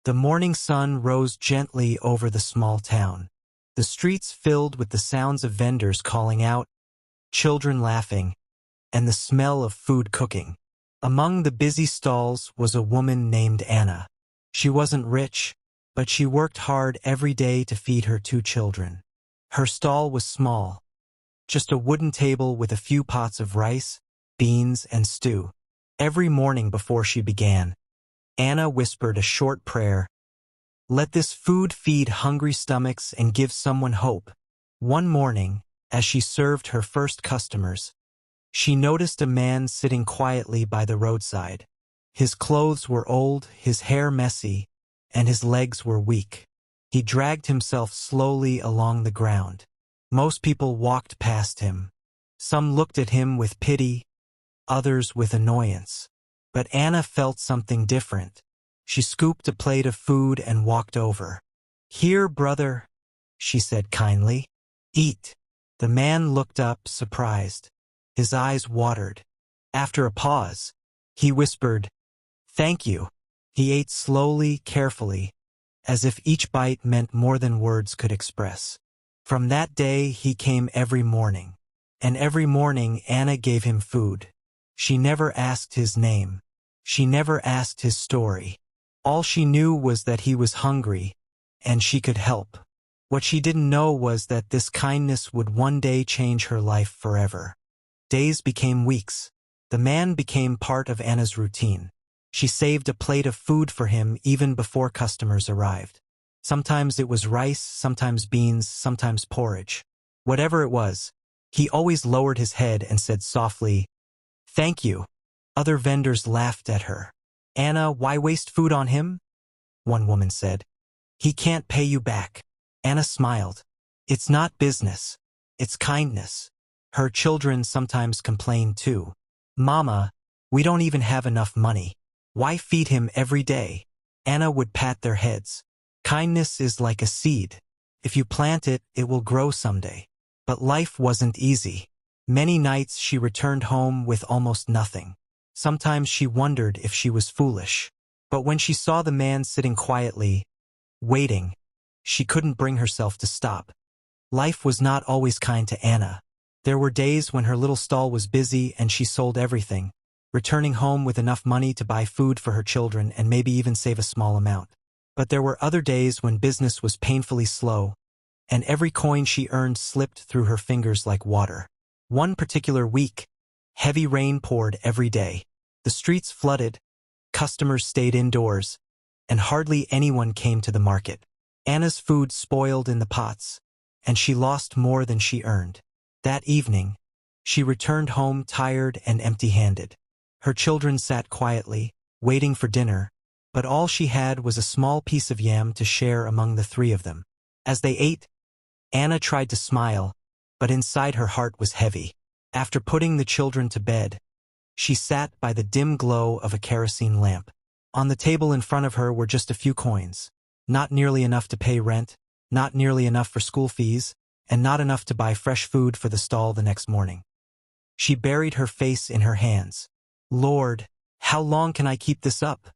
The morning sun rose gently over the small town. The streets filled with the sounds of vendors calling out, children laughing, and the smell of food cooking. Among the busy stalls was a woman named Anna. She wasn't rich, but she worked hard every day to feed her 2 children. Her stall was small, just a wooden table with a few pots of rice, beans, and stew. Every morning before she began, Anna whispered a short prayer. Let this food feed hungry stomachs and give someone hope. One morning, as she served her first customers, she noticed a man sitting quietly by the roadside. His clothes were old, his hair messy, and his legs were weak. He dragged himself slowly along the ground. Most people walked past him. Some looked at him with pity, others with annoyance. But Anna felt something different. She scooped a plate of food and walked over. Here, brother, she said kindly. Eat. The man looked up, surprised. His eyes watered. After a pause, he whispered, Thank you. He ate slowly, carefully, as if each bite meant more than words could express. From that day, he came every morning. And every morning, Anna gave him food. She never asked his name. She never asked his story. All she knew was that he was hungry, and she could help. What she didn't know was that this kindness would one day change her life forever. Days became weeks. The man became part of Anna's routine. She saved a plate of food for him even before customers arrived. Sometimes it was rice, sometimes beans, sometimes porridge. Whatever it was, he always lowered his head and said softly, Thank you. Other vendors laughed at her. Anna, why waste food on him? One woman said. He can't pay you back. Anna smiled. It's not business. It's kindness. Her children sometimes complained too. Mama, we don't even have enough money. Why feed him every day? Anna would pat their heads. Kindness is like a seed. If you plant it, it will grow someday. But life wasn't easy. Many nights she returned home with almost nothing. Sometimes she wondered if she was foolish. But when she saw the man sitting quietly, waiting, she couldn't bring herself to stop. Life was not always kind to Anna. There were days when her little stall was busy and she sold everything, returning home with enough money to buy food for her children and maybe even save a small amount. But there were other days when business was painfully slow, and every coin she earned slipped through her fingers like water. One particular week, heavy rain poured every day. The streets flooded, customers stayed indoors, and hardly anyone came to the market. Anna's food spoiled in the pots, and she lost more than she earned. That evening, she returned home tired and empty-handed. Her children sat quietly, waiting for dinner, but all she had was a small piece of yam to share among the 3 of them. As they ate, Anna tried to smile, but inside her heart was heavy. After putting the children to bed, she sat by the dim glow of a kerosene lamp. On the table in front of her were just a few coins, not nearly enough to pay rent, not nearly enough for school fees, and not enough to buy fresh food for the stall the next morning. She buried her face in her hands. Lord, how long can I keep this up?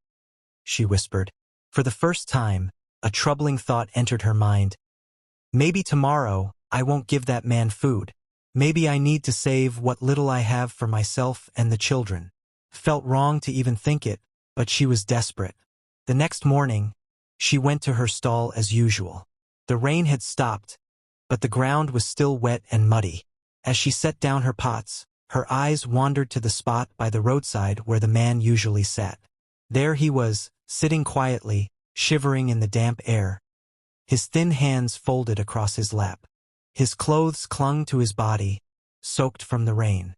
She whispered. For the first time, a troubling thought entered her mind. Maybe tomorrow I won't give that man food. Maybe I need to save what little I have for myself and the children. Felt wrong to even think it, but she was desperate. The next morning, she went to her stall as usual. The rain had stopped, but the ground was still wet and muddy. As she set down her pots, her eyes wandered to the spot by the roadside where the man usually sat. There he was, sitting quietly, shivering in the damp air. His thin hands folded across his lap. His clothes clung to his body, soaked from the rain.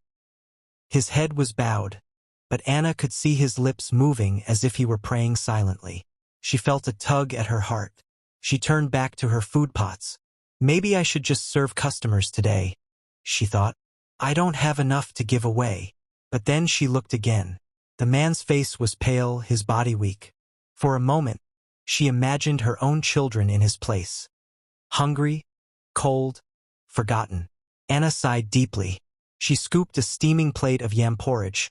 His head was bowed, but Anna could see his lips moving as if he were praying silently. She felt a tug at her heart. She turned back to her food pots. Maybe I should just serve customers today, she thought. I don't have enough to give away. But then she looked again. The man's face was pale, his body weak. For a moment, she imagined her own children in his place. Hungry, cold, forgotten. Anna sighed deeply. She scooped a steaming plate of yam porridge,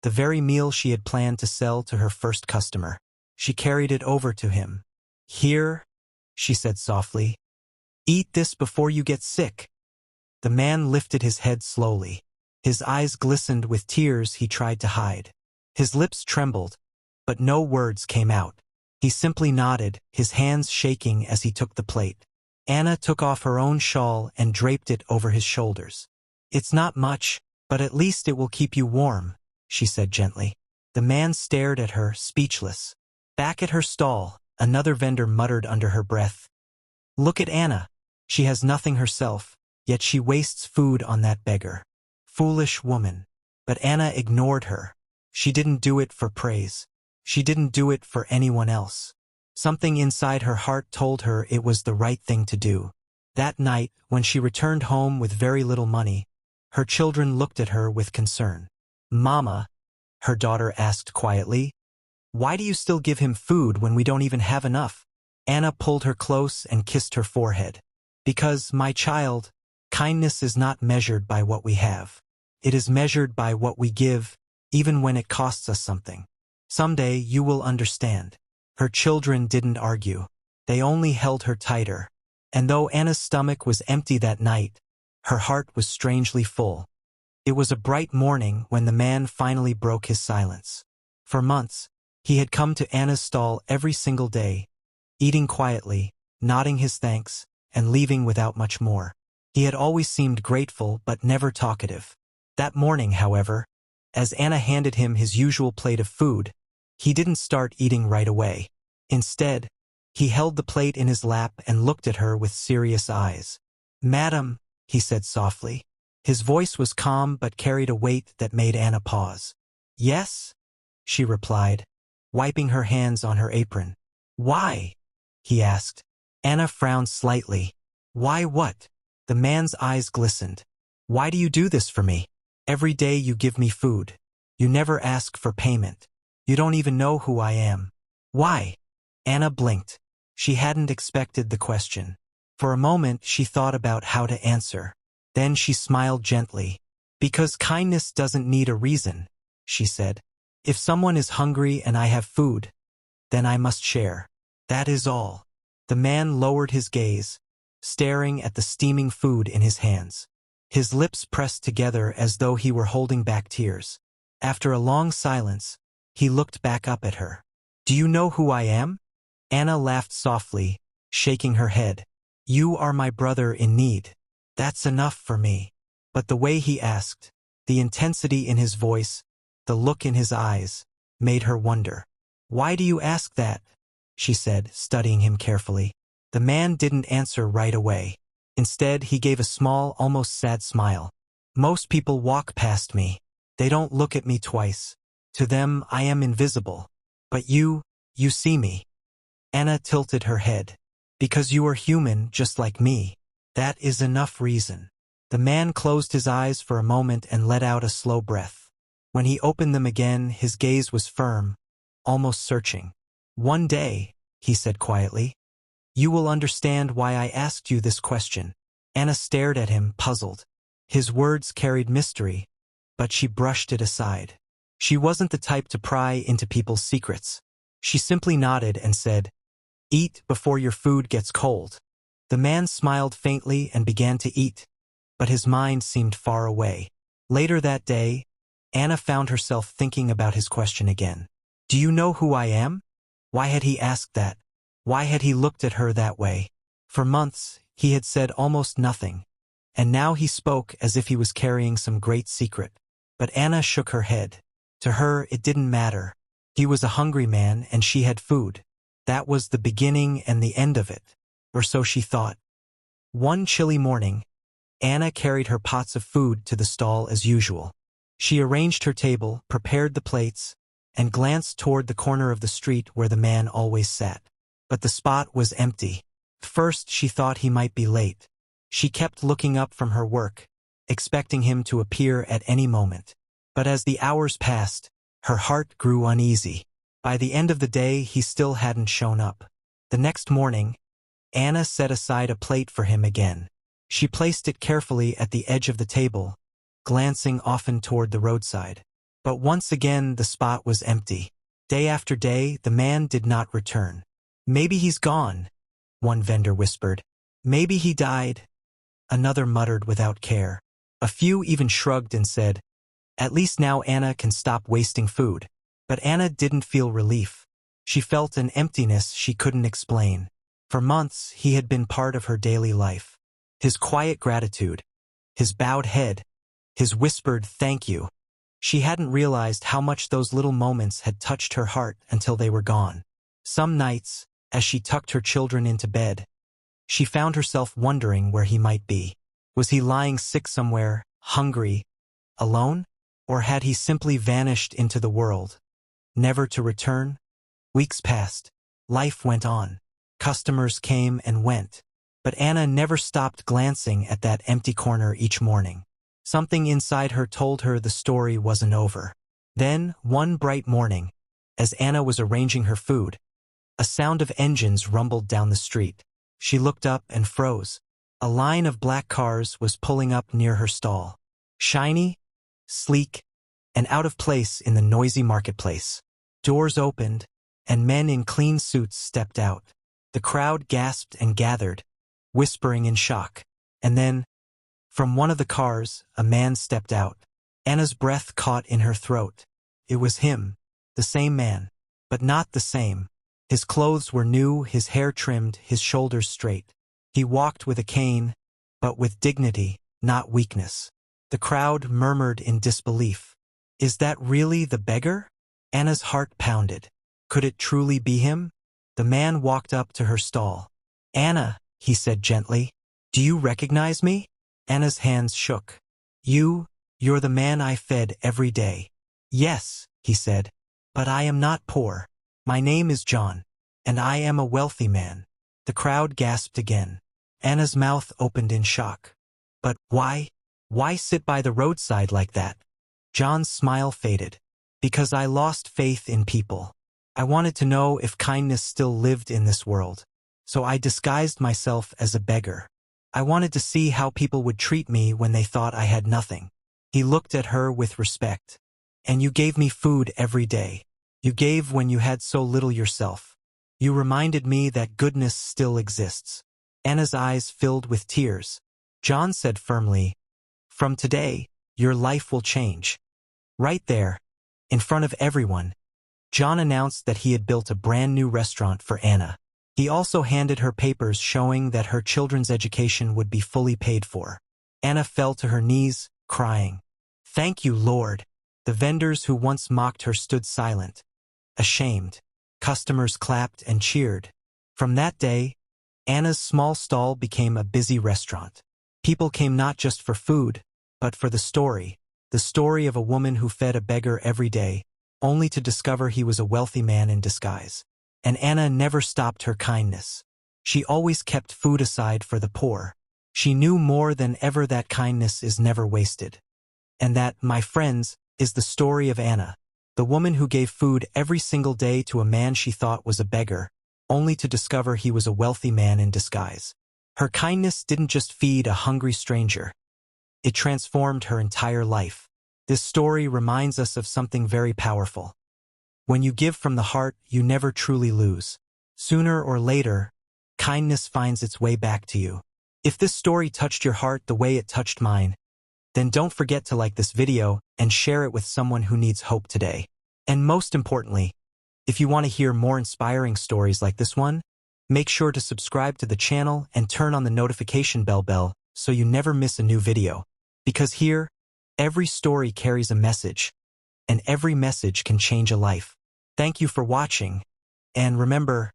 the very meal she had planned to sell to her first customer. She carried it over to him. "Here," she said softly. "Eat this before you get sick." The man lifted his head slowly. His eyes glistened with tears he tried to hide. His lips trembled, but no words came out. He simply nodded, his hands shaking as he took the plate. Anna took off her own shawl and draped it over his shoulders. "It's not much, but at least it will keep you warm," she said gently. The man stared at her, speechless. Back at her stall, another vendor muttered under her breath, "Look at Anna. She has nothing herself, yet she wastes food on that beggar. Foolish woman." But Anna ignored her. She didn't do it for praise. She didn't do it for anyone else. Something inside her heart told her it was the right thing to do. That night, when she returned home with very little money, her children looked at her with concern. "Mama," her daughter asked quietly, "why do you still give him food when we don't even have enough?" Anna pulled her close and kissed her forehead. "Because, my child, kindness is not measured by what we have. It is measured by what we give, even when it costs us something. Someday you will understand." Her children didn't argue. They only held her tighter. And though Anna's stomach was empty that night, her heart was strangely full. It was a bright morning when the man finally broke his silence. For months, he had come to Anna's stall every single day, eating quietly, nodding his thanks, and leaving without much more. He had always seemed grateful but never talkative. That morning, however, as Anna handed him his usual plate of food, he didn't start eating right away. Instead, he held the plate in his lap and looked at her with serious eyes. "Madam," he said softly. His voice was calm but carried a weight that made Anna pause. "Yes?" she replied, wiping her hands on her apron. "Why?" he asked. Anna frowned slightly. "Why what?" The man's eyes glistened. "Why do you do this for me? Every day you give me food. You never ask for payment. You don't even know who I am. Why?" Anna blinked. She hadn't expected the question. For a moment she thought about how to answer. Then she smiled gently. "Because kindness doesn't need a reason," she said. "If someone is hungry and I have food, then I must share. That is all." The man lowered his gaze, staring at the steaming food in his hands. His lips pressed together as though he were holding back tears. After a long silence, he looked back up at her. "Do you know who I am?" Anna laughed softly, shaking her head. "You are my brother in need. That's enough for me." But the way he asked, the intensity in his voice, the look in his eyes, made her wonder. "Why do you ask that?" she said, studying him carefully. The man didn't answer right away. Instead, he gave a small, almost sad smile. "Most people walk past me. They don't look at me twice. To them, I am invisible. But you see me." Anna tilted her head. "Because you are human, just like me. That is enough reason." The man closed his eyes for a moment and let out a slow breath. When he opened them again, his gaze was firm, almost searching. "One day," he said quietly, "you will understand why I asked you this question." Anna stared at him, puzzled. His words carried mystery, but she brushed it aside. She wasn't the type to pry into people's secrets. She simply nodded and said, "Eat before your food gets cold." The man smiled faintly and began to eat, but his mind seemed far away. Later that day, Anna found herself thinking about his question again. "Do you know who I am?" Why had he asked that? Why had he looked at her that way? For months, he had said almost nothing, and now he spoke as if he was carrying some great secret. But Anna shook her head. To her, it didn't matter. He was a hungry man and she had food. That was the beginning and the end of it, or so she thought. One chilly morning, Anna carried her pots of food to the stall as usual. She arranged her table, prepared the plates, and glanced toward the corner of the street where the man always sat. But the spot was empty. First, she thought he might be late. She kept looking up from her work, expecting him to appear at any moment. But as the hours passed, her heart grew uneasy. By the end of the day, he still hadn't shown up. The next morning, Anna set aside a plate for him again. She placed it carefully at the edge of the table, glancing often toward the roadside. But once again the spot was empty. Day after day, the man did not return. "Maybe he's gone," one vendor whispered. "Maybe he died," another muttered without care. A few even shrugged and said, "At least now Anna can stop wasting food." But Anna didn't feel relief. She felt an emptiness she couldn't explain. For months, he had been part of her daily life. His quiet gratitude, his bowed head, his whispered thank you. She hadn't realized how much those little moments had touched her heart until they were gone. Some nights, as she tucked her children into bed, she found herself wondering where he might be. Was he lying sick somewhere, hungry, alone? Or had he simply vanished into the world, never to return? Weeks passed. Life went on. Customers came and went. But Anna never stopped glancing at that empty corner each morning. Something inside her told her the story wasn't over. Then, one bright morning, as Anna was arranging her food, a sound of engines rumbled down the street. She looked up and froze. A line of black cars was pulling up near her stall. Shiny, sleek, and out of place in the noisy marketplace. Doors opened, and men in clean suits stepped out. The crowd gasped and gathered, whispering in shock. And then, from one of the cars, a man stepped out. Anna's breath caught in her throat. It was him, the same man, but not the same. His clothes were new, his hair trimmed, his shoulders straight. He walked with a cane, but with dignity, not weakness. The crowd murmured in disbelief. "Is that really the beggar?" Anna's heart pounded. Could it truly be him? The man walked up to her stall. "Anna," he said gently, "do you recognize me?" Anna's hands shook. You're the man I fed every day." "Yes," he said, "but I am not poor. My name is John, and I am a wealthy man." The crowd gasped again. Anna's mouth opened in shock. "But why sit by the roadside like that?" John's smile faded. "Because I lost faith in people. I wanted to know if kindness still lived in this world. So I disguised myself as a beggar. I wanted to see how people would treat me when they thought I had nothing." He looked at her with respect. "And you gave me food every day. You gave when you had so little yourself. You reminded me that goodness still exists." Anna's eyes filled with tears. John said firmly, "From today, your life will change." Right there, in front of everyone, John announced that he had built a brand new restaurant for Anna. He also handed her papers showing that her children's education would be fully paid for. Anna fell to her knees, crying, "Thank you, Lord." The vendors who once mocked her stood silent, ashamed. Customers clapped and cheered. From that day, Anna's small stall became a busy restaurant. People came not just for food, but for the story of a woman who fed a beggar every day, only to discover he was a wealthy man in disguise. And Anna never stopped her kindness. She always kept food aside for the poor. She knew more than ever that kindness is never wasted. And that, my friends, is the story of Anna, the woman who gave food every single day to a man she thought was a beggar, only to discover he was a wealthy man in disguise. Her kindness didn't just feed a hungry stranger. It transformed her entire life. This story reminds us of something very powerful. When you give from the heart, you never truly lose. Sooner or later, kindness finds its way back to you. If this story touched your heart the way it touched mine, then don't forget to like this video and share it with someone who needs hope today. And most importantly, if you want to hear more inspiring stories like this one, make sure to subscribe to the channel and turn on the notification bell so you never miss a new video. Because here, every story carries a message, and every message can change a life. Thank you for watching, and remember,